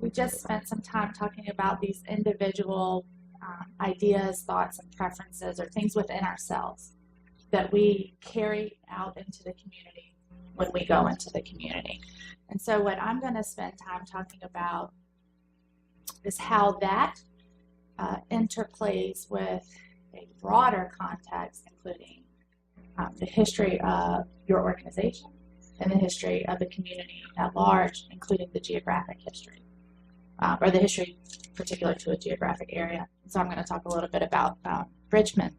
we just spent some time talking about these individual ideas, thoughts, and preferences, or things within ourselves that we carry out into the community when we go into the community. And so what I'm going to spend time talking about is how that interplays with a broader context, including the history of your organization and the history of the community at large, including the geographic history, or the history particular to a geographic area. So I'm going to talk a little bit about Richmond.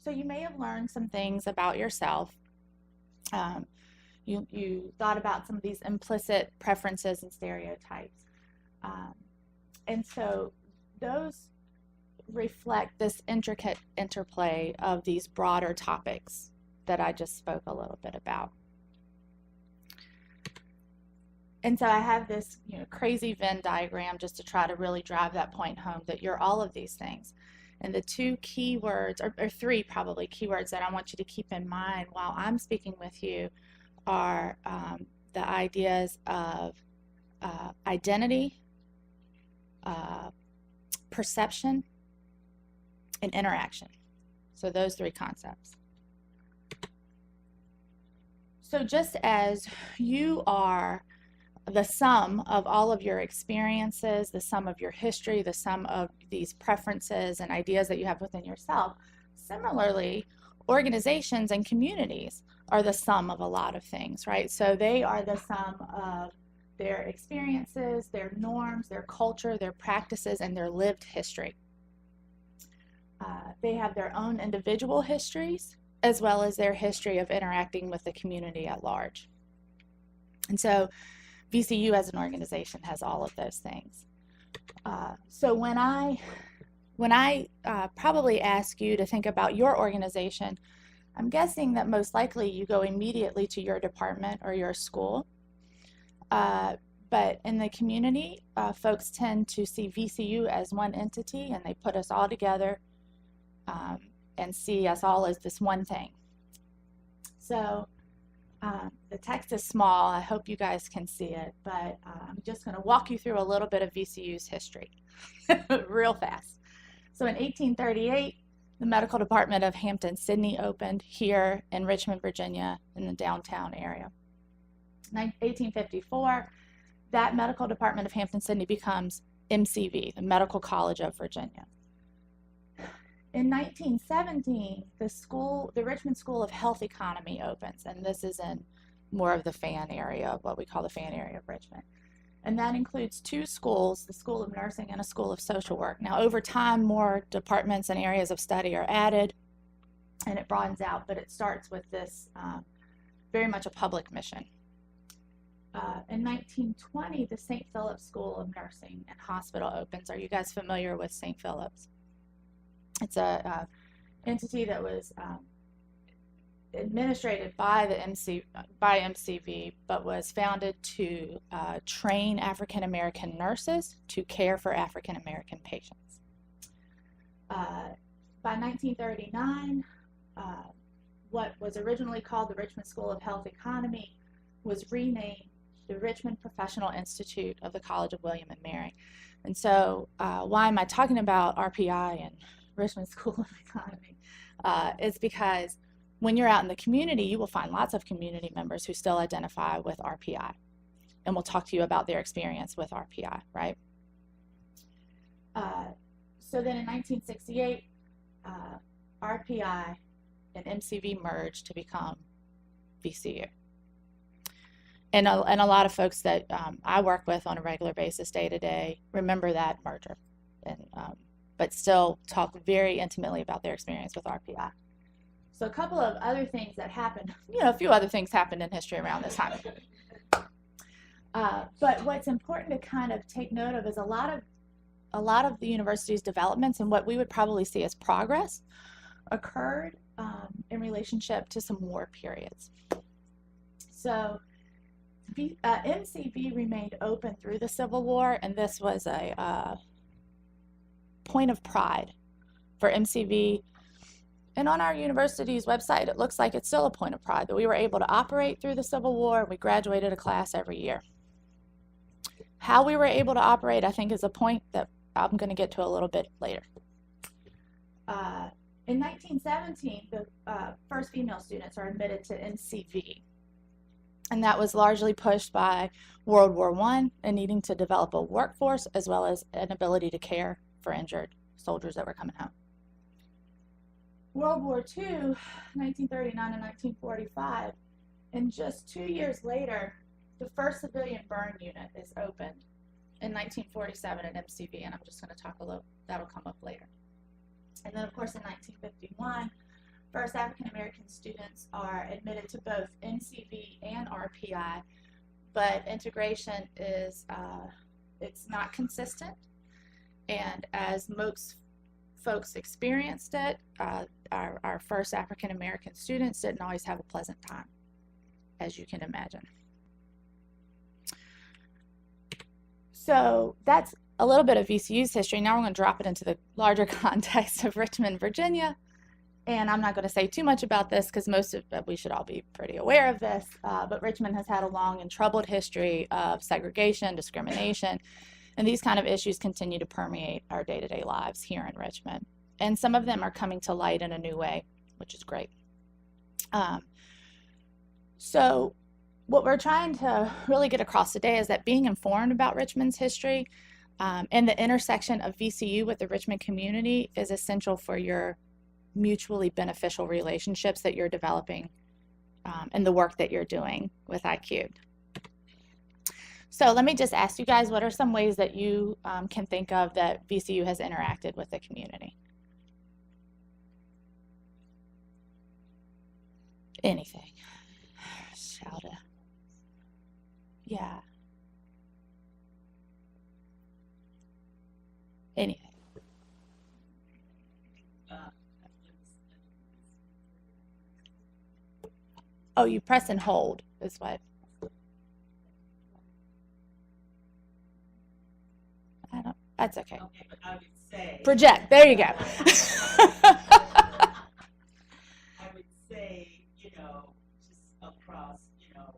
So you may have learned some things about yourself. You thought about some of these implicit preferences and stereotypes. And so those reflect this intricate interplay of these broader topics that I just spoke a little bit about. And so I have this crazy Venn diagram just to try to really drive that point home, that you're all of these things. And the two keywords, or three probably keywords that I want you to keep in mind while I'm speaking with you are the ideas of identity, perception, and interaction. So those three concepts. So just as you are the sum of all of your experiences, the sum of your history, the sum of these preferences and ideas that you have within yourself, similarly, organizations and communities are the sum of a lot of things, right? So they are the sum of their experiences, their norms, their culture, their practices, and their lived history. They have their own individual histories, as well as their history of interacting with the community at large. And so VCU as an organization has all of those things. So when I probably ask you to think about your organization, I'm guessing that most likely you go immediately to your department or your school. But in the community, folks tend to see VCU as one entity, and they put us all together and see us all as this one thing. So the text is small. I hope you guys can see it, but I'm just going to walk you through a little bit of VCU's history real fast. So in 1838, the medical department of Hampton-Sydney opened here in Richmond, Virginia, in the downtown area. In 1854, that medical department of Hampton-Sydney becomes MCV, the Medical College of Virginia. In 1917, the Richmond School of Health Economy opens, and this is in more of the fan area, what we call the fan area of Richmond. And that includes two schools, the School of Nursing and a School of Social Work. Now, over time, more departments and areas of study are added, and it broadens out, but it starts with this very much a public mission. In 1920, the St. Philip's School of Nursing and Hospital opens. Are you guys familiar with St. Philip's? It's a entity that was administrated by the MCV, but was founded to train African American nurses to care for African American patients. By 1939, what was originally called the Richmond School of Health Economy was renamed the Richmond Professional Institute of the College of William and Mary. And so why am I talking about RPI and Richmond School of Economy? Is because when you're out in the community, you will find lots of community members who still identify with RPI, and will talk to you about their experience with RPI, right? So then in 1968, RPI and MCV merged to become VCU. And a lot of folks that I work with on a regular basis day to day remember that merger, and but still talk very intimately about their experience with RPI. So a couple of other things that happened, a few other things happened in history around this time. But what's important to kind of take note of is a lot of the university's developments and what we would probably see as progress occurred in relationship to some war periods. So MCV remained open through the Civil War, and this was a point of pride for MCV And on our university's website, it looks like it's still a point of pride that we were able to operate through the Civil War. We graduated a class every year. How we were able to operate, I think, is a point that I'm going to get to a little bit later. In 1917, the first female students are admitted to NCV. And that was largely pushed by World War I and needing to develop a workforce as well as an ability to care for injured soldiers that were coming home. World War II, 1939 and 1945, and just 2 years later, the first civilian burn unit is opened in 1947 at MCV, and I'm just going to talk a little, that'll come up later. And then, of course, in 1951, first African American students are admitted to both NCV and RPI, but integration is, it's not consistent, and as most folks experienced it, our first African American students didn't always have a pleasant time, as you can imagine. So that's a little bit of VCU's history. Now we're going to drop it into the larger context of Richmond, Virginia. And I'm not going to say too much about this because we should all be pretty aware of this, but Richmond has had a long and troubled history of segregation, discrimination, and these kind of issues continue to permeate our day-to-day lives here in Richmond. And some of them are coming to light in a new way, which is great. So what we're trying to really get across today is that being informed about Richmond's history and the intersection of VCU with the Richmond community is essential for your mutually beneficial relationships that you're developing and the work that you're doing with IQ. So let me just ask you guys, what are some ways that you can think of that VCU has interacted with the community? Anything. Shout it. Yeah. Anything. Oh, you press and hold is what. I don't, that's okay. Okay, but I would say. Project, there you go. I would say, you know, just across, you know,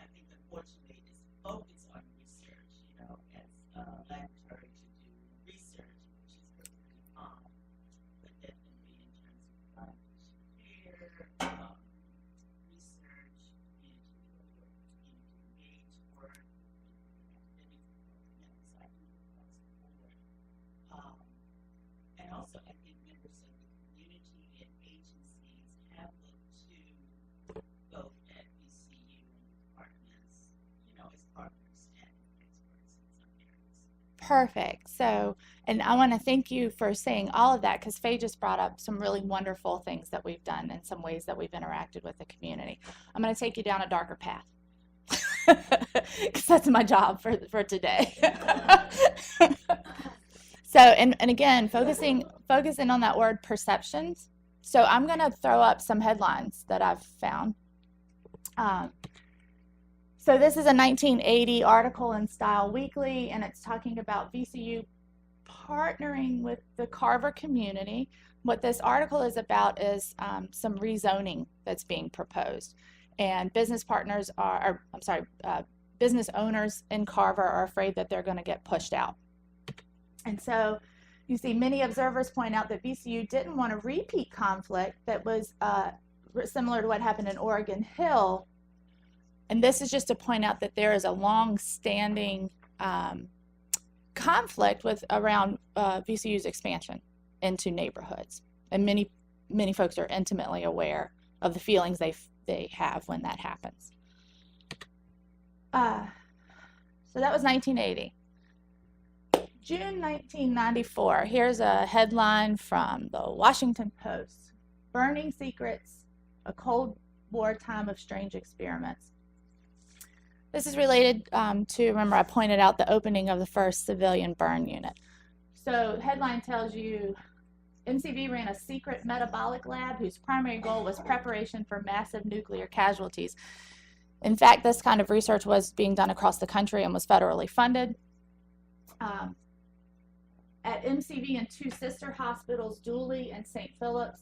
I think unfortunately this focus on research, you know, as a laboratory to do research, which is perfectly fine, but definitely in terms of care, research, and engage work, and also, I think members of the community and agencies have looked to both at VCU and departments, you know, as partners and experts in some areas. Perfect. So, and I want to thank you for saying all of that because Faye just brought up some really wonderful things that we've done and some ways that we've interacted with the community. I'm going to take you down a darker path because that's my job for today. So, and again, focusing on that word perceptions. So I'm going to throw up some headlines that I've found. So this is a 1980 article in Style Weekly, and it's talking about VCU partnering with the Carver Community. What this article is about is some rezoning that's being proposed. And business partners business owners in Carver are afraid that they're going to get pushed out. And so you see many observers point out that VCU didn't want a repeat conflict that was similar to what happened in Oregon Hill. And this is just to point out that there is a long-standing conflict around VCU's expansion into neighborhoods. And many folks are intimately aware of the feelings they have when that happens. So that was 1980. June 1994, here's a headline from the Washington Post. Burning Secrets, a Cold War Time of Strange Experiments. This is related to, remember I pointed out the opening of the first civilian burn unit. So headline tells you, MCV ran a secret metabolic lab whose primary goal was preparation for massive nuclear casualties. In fact, this kind of research was being done across the country and was federally funded. At MCV and two sister hospitals, Dooley and St. Philip's,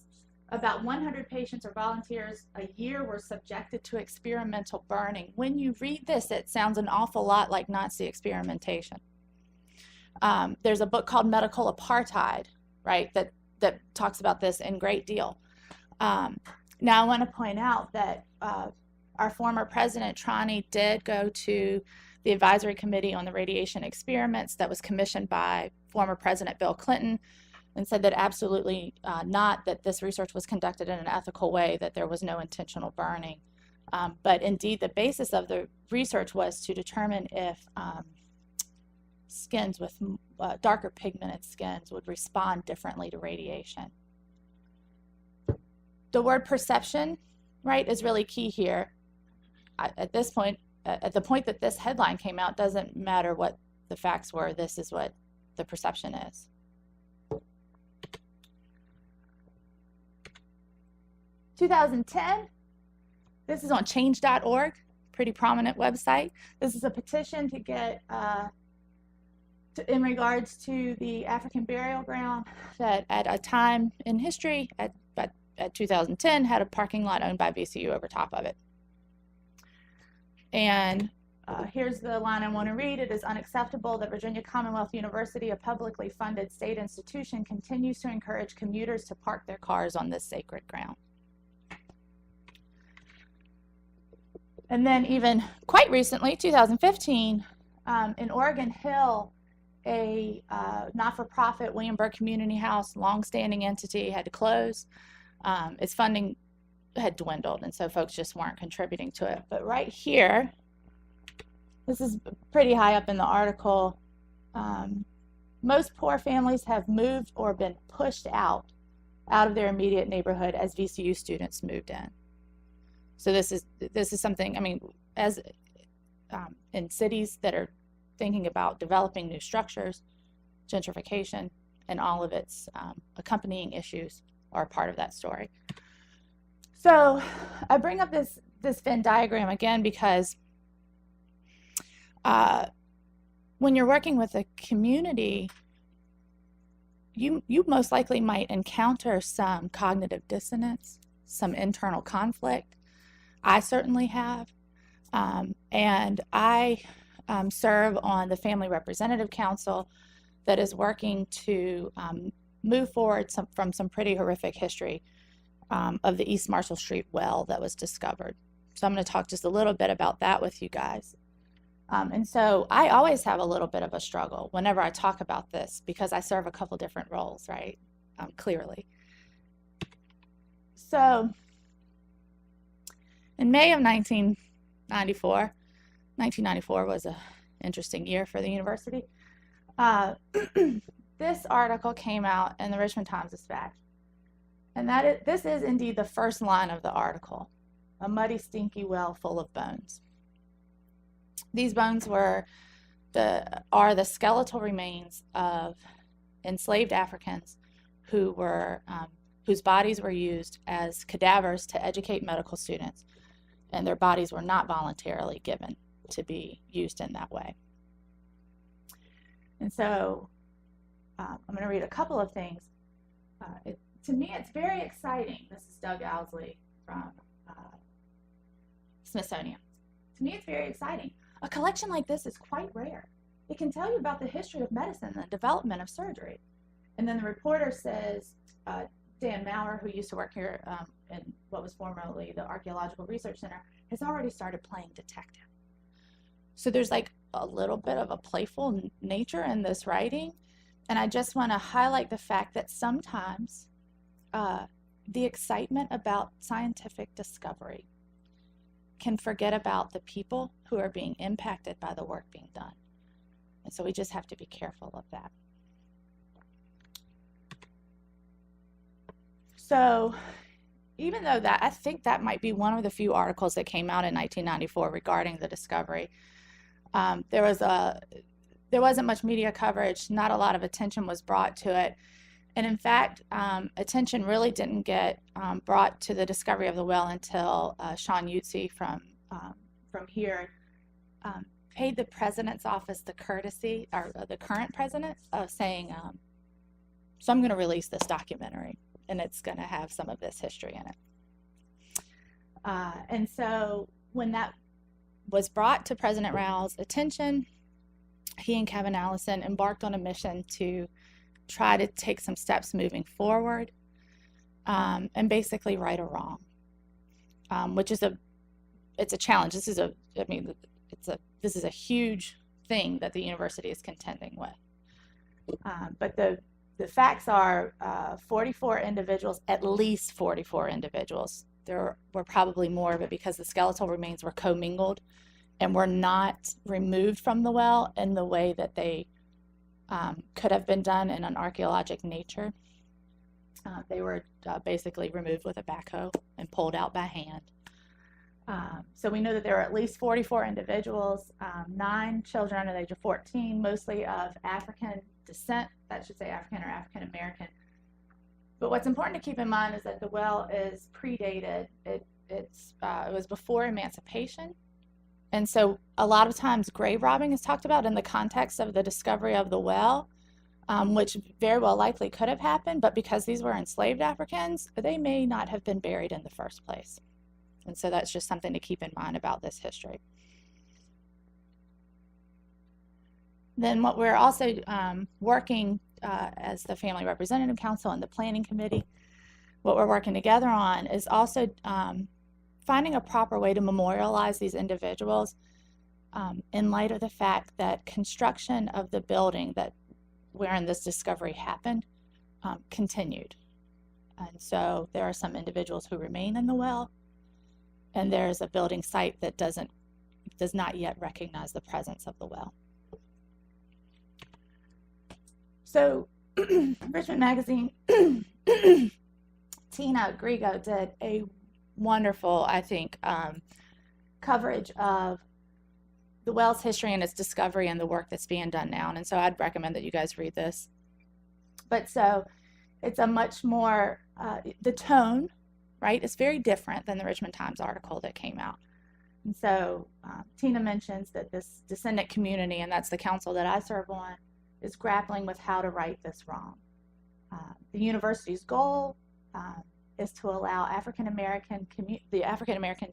about 100 patients or volunteers a year were subjected to experimental burning. When you read this, it sounds an awful lot like Nazi experimentation. There's a book called Medical Apartheid, right, that talks about this in great deal. Now I want to point out that our former president, Trani, did go to the advisory committee on the radiation experiments that was commissioned by former President Bill Clinton, and said that absolutely not, that this research was conducted in an ethical way, that there was no intentional burning. But indeed, the basis of the research was to determine if skins with darker pigmented skins would respond differently to radiation. The word perception, right, is really key here. At this point, at the point that this headline came out, doesn't matter what the facts were, this is what the perception is. In 2010, this is on change.org, pretty prominent website. This is a petition to get, in regards to the African burial ground that at a time in history, at 2010, had a parking lot owned by VCU over top of it. And here's the line I want to read. It is unacceptable that Virginia Commonwealth University, a publicly funded state institution, continues to encourage commuters to park their cars on this sacred ground. And then even quite recently, 2015, in Oregon Hill, a not-for-profit Williamsburg Community House, long-standing entity, had to close. Its funding had dwindled, and so folks just weren't contributing to it. But right here, this is pretty high up in the article, most poor families have moved or been pushed out of their immediate neighborhood as VCU students moved in. So this is something, I mean, as in cities that are thinking about developing new structures, gentrification, and all of its accompanying issues are part of that story. So I bring up this Venn diagram again because when you're working with a community, you most likely might encounter some cognitive dissonance, some internal conflict. I certainly have, and I serve on the Family Representative Council that is working to move forward from some pretty horrific history of the East Marshall Street well that was discovered. So I'm going to talk just a little bit about that with you guys. And so I always have a little bit of a struggle whenever I talk about this because I serve a couple different roles, right? Clearly. So in May of 1994 was an interesting year for the university. This article came out in the Richmond Times-Dispatch. And this is indeed the first line of the article, a muddy, stinky well full of bones. These bones are the skeletal remains of enslaved Africans who were, whose bodies were used as cadavers to educate medical students, and their bodies were not voluntarily given to be used in that way. And so I'm going to read a couple of things. To me, it's very exciting. This is Doug Owsley from Smithsonian. To me, it's very exciting. A collection like this is quite rare. It can tell you about the history of medicine and the development of surgery. And then the reporter says, Dan Maurer, who used to work here in what was formerly the Archaeological Research Center, has already started playing detective. So there's like a little bit of a playful nature in this writing. And I just want to highlight the fact that sometimes the excitement about scientific discovery can forget about the people who are being impacted by the work being done. And so we just have to be careful of that. So even though I think that might be one of the few articles that came out in 1994 regarding the discovery, there wasn't much media coverage, not a lot of attention was brought to it. And in fact, attention really didn't get brought to the discovery of the well until Sean Utze from here paid the president's office the courtesy, or the current president, of saying, so I'm going to release this documentary. and it's going to have some of this history in it. And so when that was brought to President Rao's attention, he and Kevin Allison embarked on a mission to try to take some steps moving forward, and basically right a wrong, which is it's a challenge. This is a huge thing that the university is contending with. But the facts are 44 individuals, at least 44 individuals. There were probably more, but because the skeletal remains were commingled and were not removed from the well in the way that they could have been done in an archaeologic nature, they were basically removed with a backhoe and pulled out by hand. So we know that there are at least 44 individuals, 9 children under the age of 14, mostly of African descent, that should say African or African American. But what's important to keep in mind is that the well is predated. It was before emancipation. And so a lot of times grave robbing is talked about in the context of the discovery of the well, which very well likely could have happened, but because these were enslaved Africans, they may not have been buried in the first place. And so that's just something to keep in mind about this history. Then what we're also working as the Family Representative Council and the Planning Committee, what we're working together on is also finding a proper way to memorialize these individuals in light of the fact that construction of the building that wherein this discovery happened continued. And so there are some individuals who remain in the well, and there's a building site that does not yet recognize the presence of the well. So Richmond Magazine, Tina Grigo did a wonderful, I think, coverage of the well's history and its discovery and the work that's being done now. And so I'd recommend that you guys read this. But so it's a much more, the tone, right, is very different than the Richmond Times article that came out. And so Tina mentions that this descendant community, and that's the council that I serve on, is grappling with how to right this wrong. The university's goal is to allow the African American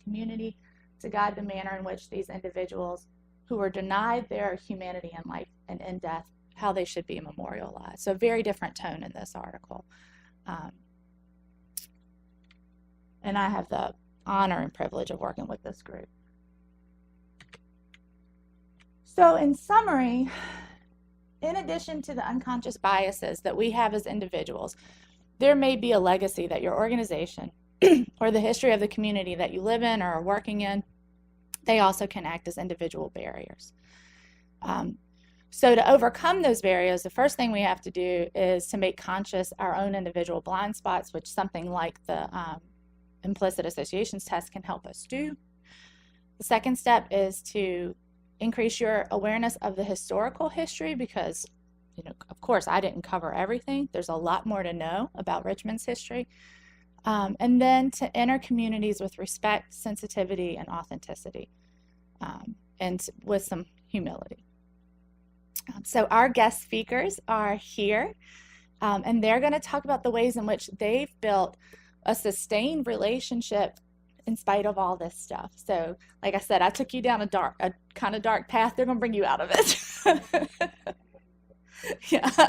community to guide the manner in which these individuals who were denied their humanity in life and in death, how they should be memorialized. So a very different tone in this article. And I have the honor and privilege of working with this group. So in summary, in addition to the unconscious biases that we have as individuals, there may be a legacy that your organization or the history of the community that you live in or are working in, they also can act as individual barriers. So to overcome those barriers, the first thing we have to do is to make conscious our own individual blind spots, which something like the implicit associations test can help us do. The second step is to increase your awareness of the historical history because, you know, of course, I didn't cover everything. There's a lot more to know about Richmond's history. And then to enter communities with respect, sensitivity, and authenticity, and with some humility. So our guest speakers are here, and they're going to talk about the ways in which they've built a sustained relationship in spite of all this stuff. So, like I said, I took you down a kind of dark path. They're going to bring you out of it. Yeah.